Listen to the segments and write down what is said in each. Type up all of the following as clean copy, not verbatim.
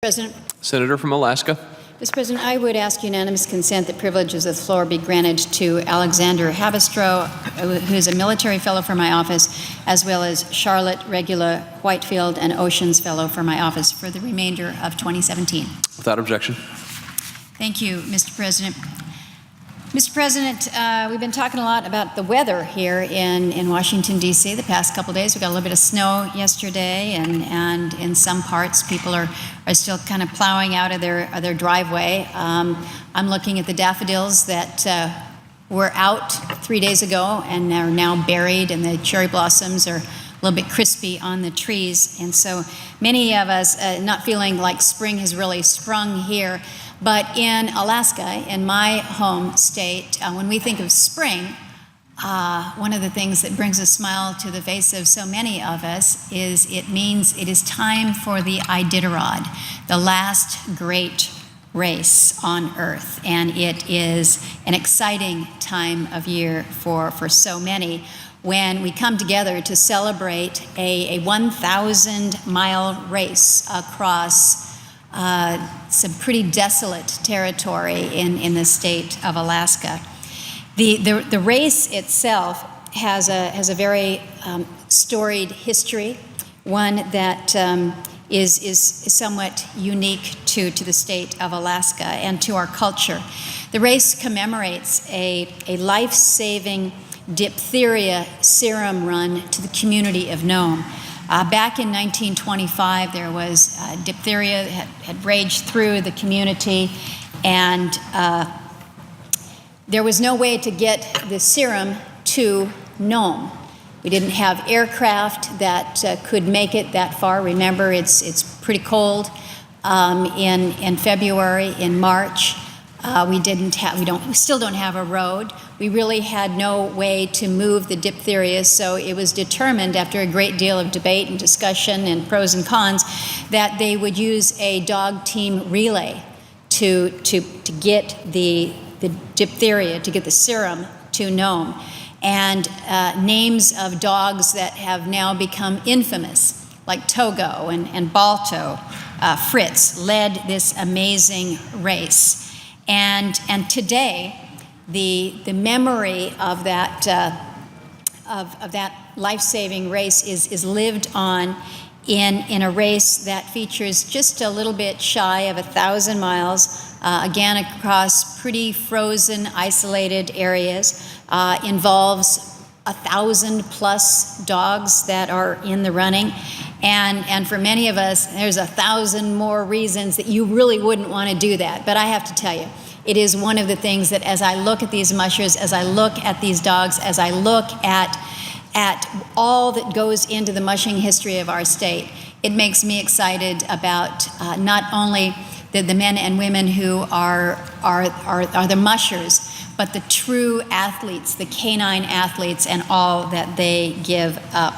President. Senator from Alaska. Mr. President, I would ask unanimous consent that privileges of the floor be granted to Alexander Habistro, who is a military fellow for my office, as well as Charlotte Regula Whitefield, an Oceans fellow for my office, for the remainder of 2017. Without objection. Thank you, Mr. President. Mr. President, we've been talking a lot about the weather here in Washington, D.C. the past couple days. We got a little bit of snow yesterday, and in some parts, people are still kind of plowing out of their driveway. I'm looking at the daffodils that were out 3 days ago and are now buried, and the cherry blossoms are a little bit crispy on the trees. And so many of us not feeling like spring has really sprung here. But in Alaska, in my home state, when we think of spring, one of the things that brings a smile to the face of so many of us is it means it is time for the Iditarod, the last great race on Earth. And it is an exciting time of year for so many when we come together to celebrate a 1,000-mile race across some pretty desolate territory in the state of Alaska. The race itself has a very storied history, one that is somewhat unique to the state of Alaska and to our culture. The race commemorates a life-saving diphtheria serum run to the community of Nome. Back in 1925, there was diphtheria that had raged through the community, and there was no way to get the serum to Nome. We didn't have aircraft that could make it that far. Remember, it's pretty cold in February, in March. We still don't have a road. We really had no way to move the diphtheria, so it was determined after a great deal of debate and discussion and pros and cons that they would use a dog team relay to get the diphtheria, to get the serum to Nome. And names of dogs that have now become infamous, like Togo and Balto, Fritz, led this amazing race. And today, the memory of that life-saving race is lived on in a race that features just a little bit shy of 1,000 miles, again across pretty frozen, isolated areas, involves 1,000+ dogs that are in the running. And for many of us, there's 1,000 more reasons that you really wouldn't want to do that. But I have to tell you, it is one of the things that as I look at these mushers, as I look at these dogs, as I look at all that goes into the mushing history of our state, it makes me excited about not only the men and women who are the mushers, but the true athletes, the canine athletes, and all that they give up.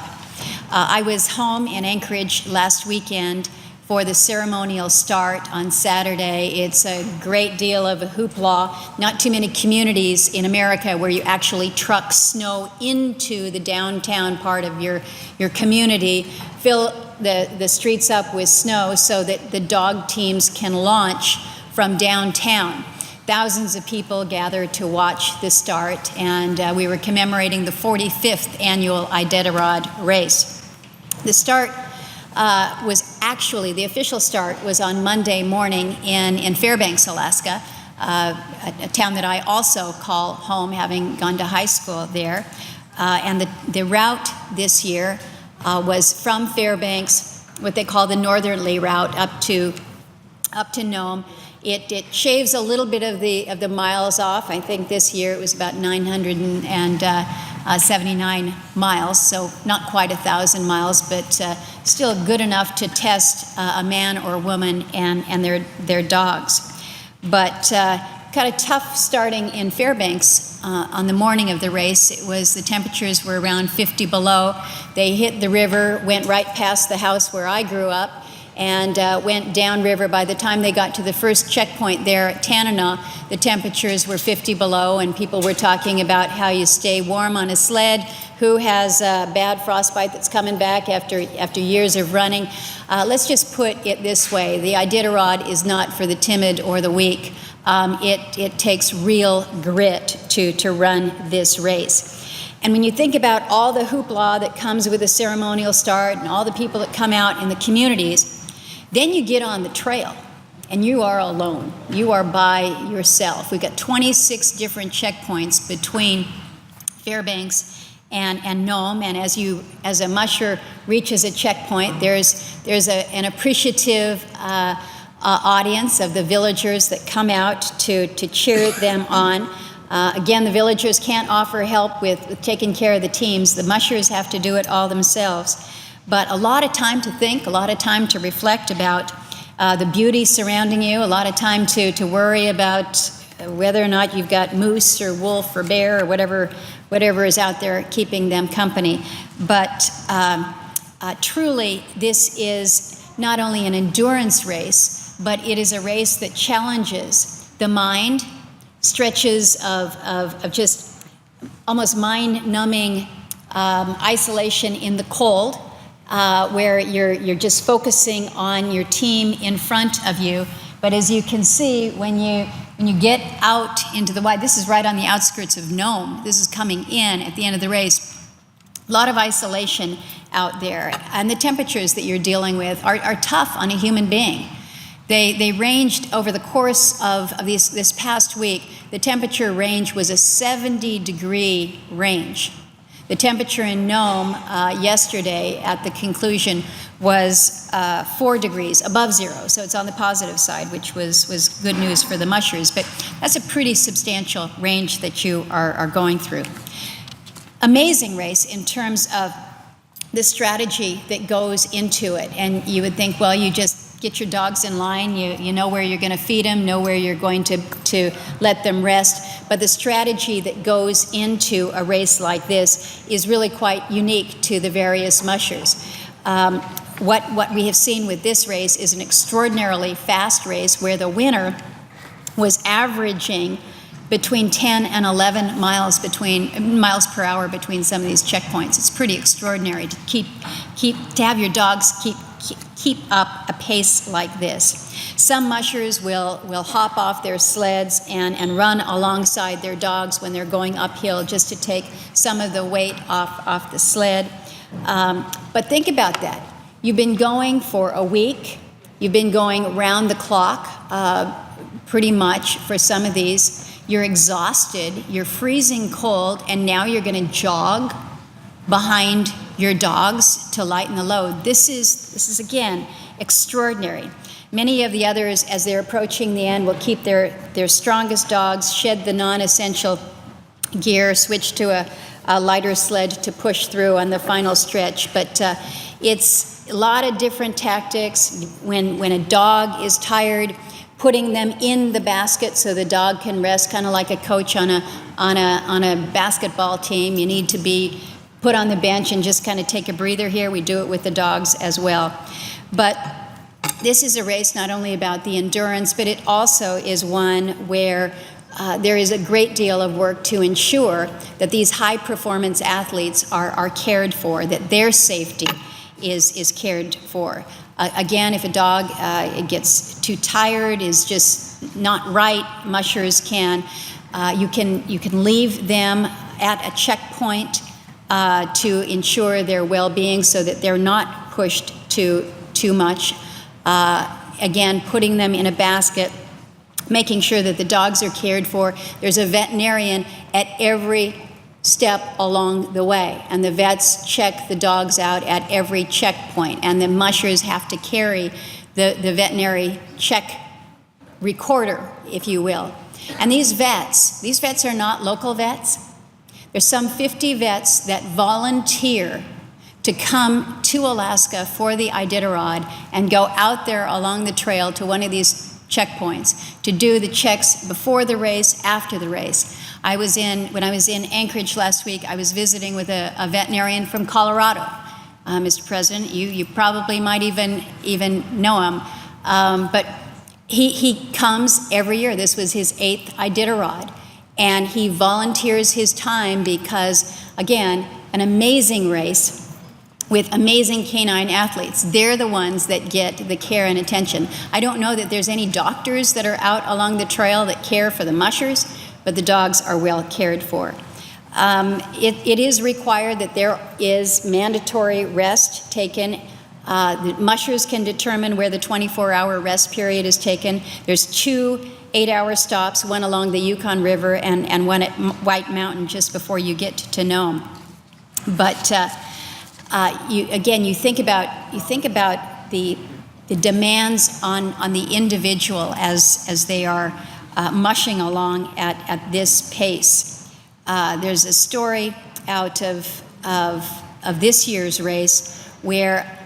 I was home in Anchorage last weekend for the ceremonial start on Saturday. It's a great deal of a hoopla. Not too many communities in America where you actually truck snow into the downtown part of your community, fill the streets up with snow so that the dog teams can launch from downtown. Thousands of people gathered to watch the start, and we were commemorating the 45th annual Iditarod race. The start the official start was on Monday morning in Fairbanks, Alaska, a town that I also call home, having gone to high school there. And the route this year was from Fairbanks, what they call the northerly route, up to Nome. It shaves a little bit of the miles off. I think this year it was about 979 miles, so not quite 1,000 miles, but still good enough to test a man or a woman and their dogs. But kind of tough starting in Fairbanks on the morning of the race. The temperatures were around 50 below. They hit the river, went right past the house where I grew up, and went downriver. By the time they got to the first checkpoint there at Tanana, the temperatures were 50 below, and people were talking about how you stay warm on a sled, who has bad frostbite that's coming back after years of running. Let's just put it this way. The Iditarod is not for the timid or the weak. It takes real grit to run this race. And when you think about all the hoopla that comes with a ceremonial start and all the people that come out in the communities, then you get on the trail and you are alone. You are by yourself. We've got 26 different checkpoints between Fairbanks and Nome, and as a musher reaches a checkpoint, there's an appreciative audience of the villagers that come out to cheer them on. Again, the villagers can't offer help with taking care of the teams. The mushers have to do it all themselves. But a lot of time to think, a lot of time to reflect about the beauty surrounding you, a lot of time to worry about whether or not you've got moose or wolf or bear or whatever is out there keeping them company. But truly, this is not only an endurance race, but it is a race that challenges the mind, stretches of just almost mind-numbing isolation in the cold, where you're just focusing on your team in front of you. But as you can see, when you get out into the wide, this is right on the outskirts of Nome. This is coming in at the end of the race. A lot of isolation out there, and the temperatures that you're dealing with are tough on a human being. They ranged over the course of this past week. The temperature range was a 70-degree range. The temperature in Nome yesterday at the conclusion was 4 degrees above zero, so it's on the positive side, which was good news for the mushers, but that's a pretty substantial range that you are going through. Amazing race in terms of the strategy that goes into it, and you would think, well, you just get your dogs in line, you know where you're going to feed them, know where you're going to let them rest, but the strategy that goes into a race like this is really quite unique to the various mushers. What we have seen with this race is an extraordinarily fast race where the winner was averaging between 10 and 11 miles per hour between some of these checkpoints. It's pretty extraordinary to to have your dogs keep up a pace like this. Some mushers will hop off their sleds and run alongside their dogs when they're going uphill just to take some of the weight off the sled. But think about that. You've been going for a week. You've been going round the clock pretty much for some of these. You're exhausted, you're freezing cold, and now you're going to jog behind your dogs to lighten the load. This is again extraordinary. Many of the others, as they're approaching the end, will keep their strongest dogs, shed the non-essential gear, switch to a lighter sled to push through on the final stretch. But it's a lot of different tactics. When a dog is tired, putting them in the basket so the dog can rest, kind of like a coach on a basketball team. You need to be put on the bench and just kind of take a breather here. We do it with the dogs as well. But this is a race not only about the endurance, but it also is one where there is a great deal of work to ensure that these high-performance athletes are cared for, that their safety is cared for. Again, if a dog gets too tired, is just not right, mushers you can leave them at a checkpoint to ensure their well-being so that they're not pushed too much. Again, putting them in a basket, making sure that the dogs are cared for. There's a veterinarian at every step along the way, and the vets check the dogs out at every checkpoint, and the mushers have to carry the veterinary check recorder, if you will. And these vets are not local vets. There's some 50 vets that volunteer to come to Alaska for the Iditarod and go out there along the trail to one of these checkpoints to do the checks before the race, after the race. When I was in Anchorage last week, I was visiting with a veterinarian from Colorado. Mr. President, you probably might even know him, but he comes every year. This was his 8th Iditarod, and he volunteers his time because, again, an amazing race with amazing canine athletes. They're the ones that get the care and attention. I don't know that there's any doctors that are out along the trail that care for the mushers, but the dogs are well cared for. It is required that there is mandatory rest taken. The mushers can determine where the 24-hour rest period is taken. There's 2 8-hour stops, one along the Yukon River and one at White Mountain just before you get to Nome. But you think about the demands on the individual as they are mushing along at this pace. There's a story out of this year's race where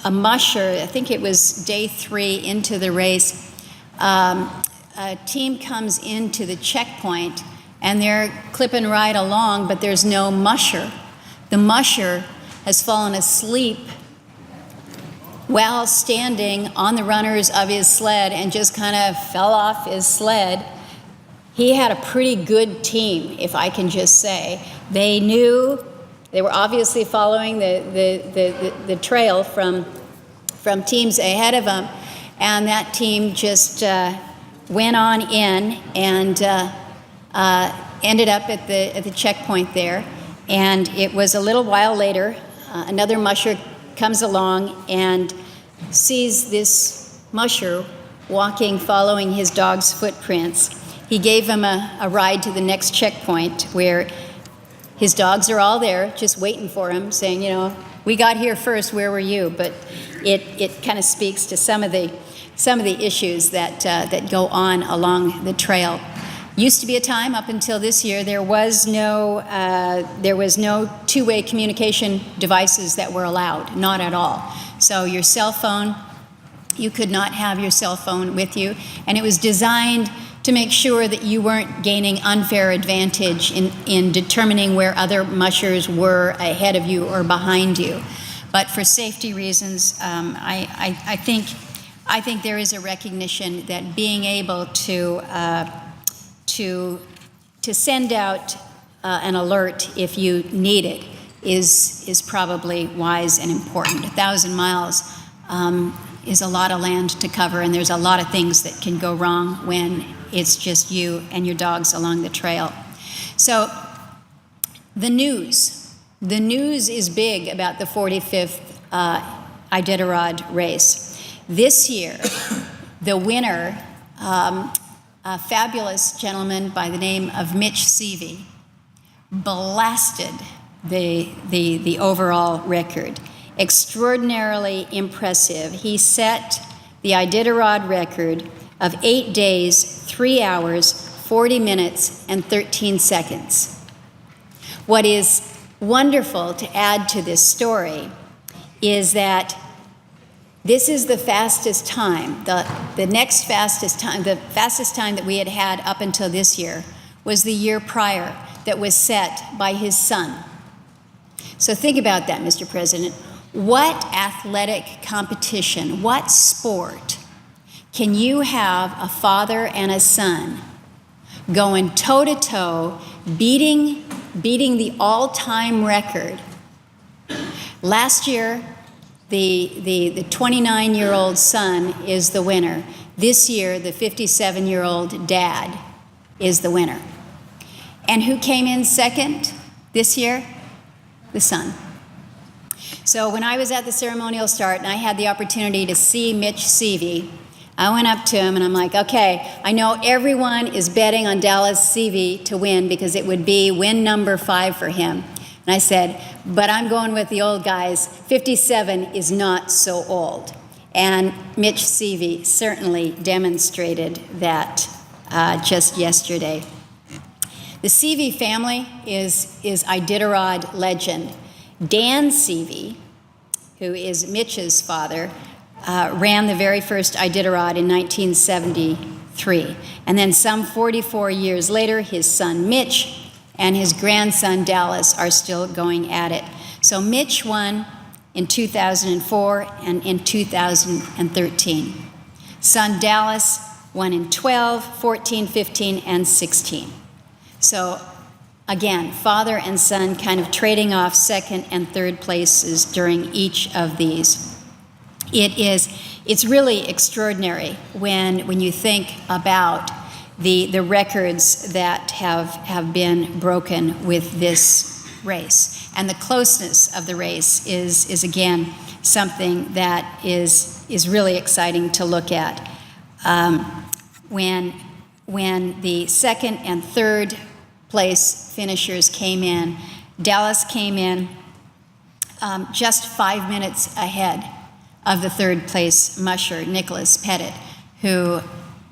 a musher, I think it was day 3 into the race, a team comes into the checkpoint and they're clipping right along, but there's no musher. The musher has fallen asleep while standing on the runners of his sled and just kind of fell off his sled. He had a pretty good team, if I can just say. They knew, they were obviously following the trail from teams ahead of them, and that team just went on in and ended up at the checkpoint there. And it was a little while later, another musher comes along and sees this musher walking, following his dog's footprints. He gave him a ride to the next checkpoint where his dogs are all there just waiting for him, saying, you know, we got here first, where were you? But it kind of speaks to some of the issues that go on along the trail. Used to be a time up until this year there was no two-way communication devices that were allowed, not at all. So your cell phone, you could not have your cell phone with you, and it was designed to make sure that you weren't gaining unfair advantage in determining where other mushers were ahead of you or behind you. But for safety reasons, I think there is a recognition that being able to send out an alert if you need it is probably wise and important. 1,000 miles is a lot of land to cover, and there's a lot of things that can go wrong when it's just you and your dogs along the trail. So the news is big about the 45th Iditarod race. This year, the winner, a fabulous gentleman by the name of Mitch Seavey, blasted the overall record. Extraordinarily impressive. He set the Iditarod record of 8 days, 3 hours, 40 minutes, and 13 seconds. What is wonderful to add to this story is that this is the fastest time. The next fastest time, the fastest time that we had up until this year was the year prior that was set by his son. So think about that, Mr. President. What athletic competition, what sport can you have a father and a son going toe-to-toe, beating the all-time record? Last year, the 29-year-old son is the winner. This year, the 57-year-old dad is the winner. And who came in second this year? The son. So when I was at the ceremonial start and I had the opportunity to see Mitch Seavey, I went up to him and I'm like, okay, I know everyone is betting on Dallas Seavey to win because it would be win number 5 for him. And I said, but I'm going with the old guys. 57 is not so old. And Mitch Seavey certainly demonstrated that just yesterday. The Seavey family is Iditarod legend. Dan Seavey, who is Mitch's father, ran the very first Iditarod in 1973. And then some 44 years later, his son Mitch and his grandson Dallas are still going at it. So Mitch won in 2004 and in 2013. Son Dallas won in 12, 14, 15, and 16. So again, father and son kind of trading off second and third places during each of these. It's really extraordinary when you think about the records that have been broken with this race. And the closeness of the race is again, something that is really exciting to look at. When the second and third place finishers came in, Dallas came in just 5 minutes ahead of the third place musher, Nicholas Pettit, who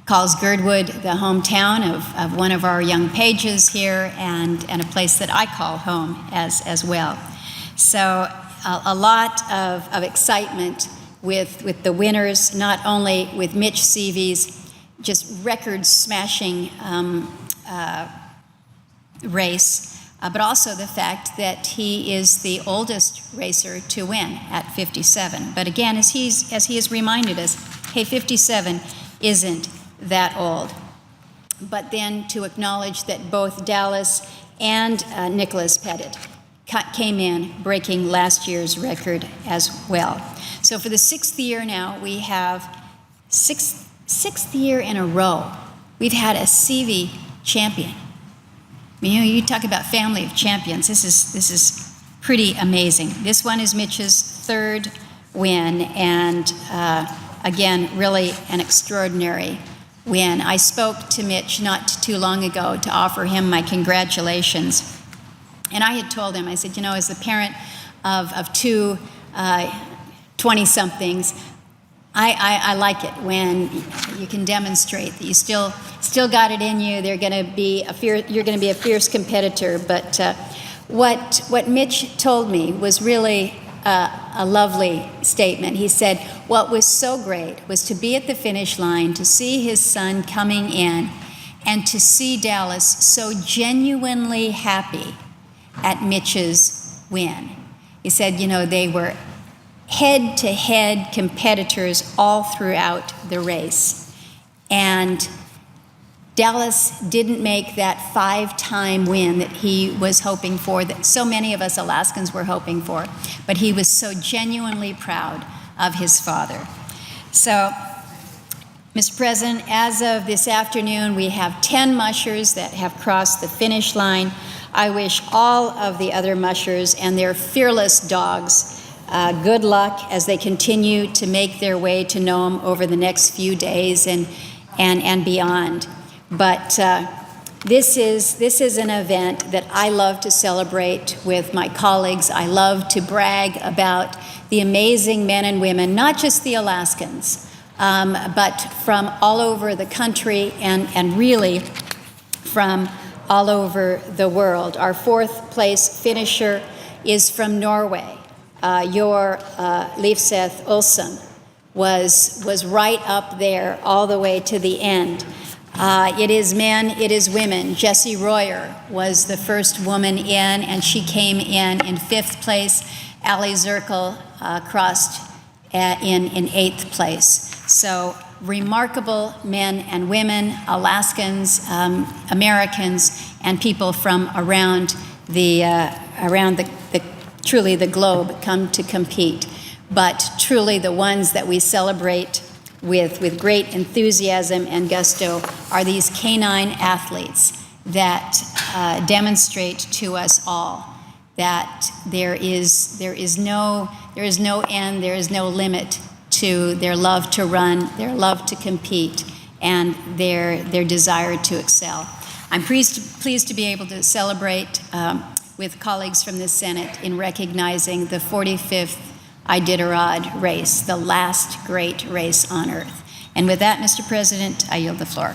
calls Girdwood the hometown of one of our young pages here, and a place that I call home as well. So a lot of excitement with the winners, not only with Mitch Seavey's just record-smashing race, but also the fact that he is the oldest racer to win at 57. But again, as he has reminded us, hey, 57 isn't that old. But then to acknowledge that both Dallas and Nicholas Pettit came in breaking last year's record as well. So for the sixth year now, we have sixth year in a row, we've had a Seavey champion. You know, you talk about family of champions. This is pretty amazing. This one is Mitch's third win, and again, really an extraordinary win. I spoke to Mitch not too long ago to offer him my congratulations, and I had told him, I said, you know, as the parent of two 20-somethings, I like it when you can demonstrate that you still got it in you. You're going to be a fierce competitor. But what Mitch told me was really a lovely statement. He said, what was so great was to be at the finish line, to see his son coming in, and to see Dallas so genuinely happy at Mitch's win. He said, you know, they were head-to-head competitors all throughout the race. And Dallas didn't make that 5-time win that he was hoping for, that so many of us Alaskans were hoping for, but he was so genuinely proud of his father. So, Mr. President, as of this afternoon, we have 10 mushers that have crossed the finish line. I wish all of the other mushers and their fearless dogs good luck as they continue to make their way to Nome over the next few days and beyond. But this is an event that I love to celebrate with my colleagues. I love to brag about the amazing men and women, not just the Alaskans, but from all over the country and really from all over the world. Our fourth place finisher is from Norway. Your Leifseth Olsen was right up there all the way to the end. It is men, it is women. Jessie Royer was the first woman in, and she came in fifth place. Ali Zirkel crossed in eighth place. So remarkable men and women, Alaskans, Americans, and people from around truly the globe come to compete. But truly the ones that we celebrate with great enthusiasm and gusto are these canine athletes that demonstrate to us all that there is no end, there is no limit to their love to run, their love to compete, and their desire to excel. I'm pleased to be able to celebrate with colleagues from the Senate in recognizing the 45th Iditarod race, the last great race on Earth. And with that, Mr. President, I yield the floor.